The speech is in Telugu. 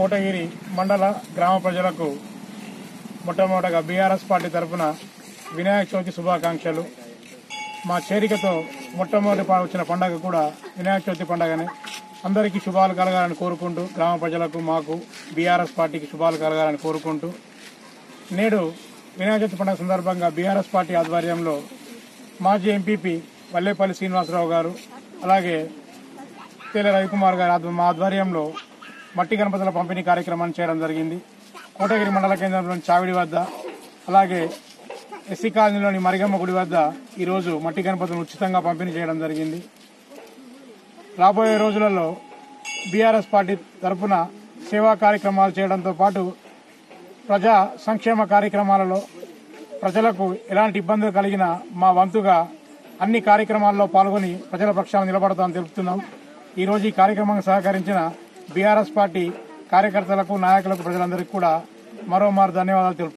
కోటగిరి మండల గ్రామ ప్రజలకు మొట్టమొదటగా బీఆర్ఎస్ పార్టీ తరఫున వినాయక చవితి శుభాకాంక్షలు. మా చేరికతో మొట్టమొదటి వచ్చిన పండుగ కూడా వినాయక చవితి పండుగనే. అందరికీ శుభాలు కలగాలని కోరుకుంటూ, గ్రామ ప్రజలకు మాకు బీఆర్ఎస్ పార్టీకి శుభాలు కలగాలని కోరుకుంటూ, నేడు వినాయక చవితి పండుగ సందర్భంగా బీఆర్ఎస్ పార్టీ ఆధ్వర్యంలో మాజీ ఎంపీపీ వల్లేపల్లి శ్రీనివాసరావు గారు, అలాగే తేల రవికుమార్ గారు మా ఆధ్వర్యంలో మట్టి గణపతుల పంపిణీ కార్యక్రమాన్ని చేయడం జరిగింది. కోటగిరి మండల కేంద్రంలోని చావిడి వద్ద, అలాగే ఎస్సీ కాలనీలోని మరిగమ్మ గుడి వద్ద ఈరోజు మట్టి గణపతులను ఉచితంగా పంపిణీ చేయడం జరిగింది. రాబోయే రోజులలో బీఆర్ఎస్ పార్టీ తరఫున సేవా కార్యక్రమాలు చేయడంతో పాటు ప్రజా సంక్షేమ కార్యక్రమాలలో ప్రజలకు ఎలాంటి ఇబ్బందులు కలిగినా మా వంతుగా అన్ని కార్యక్రమాల్లో పాల్గొని ప్రజల పక్షాన నిలబడతామని తెలుపుతున్నాం. ఈరోజు ఈ కార్యక్రమానికి సహకరించిన బీఆర్ఎస్ పార్టీ కార్యకర్తలకు, నాయకులకు, ప్రజలందరికీ కూడా మరోమారు ధన్యవాదాలు తెలుపుతున్నాం.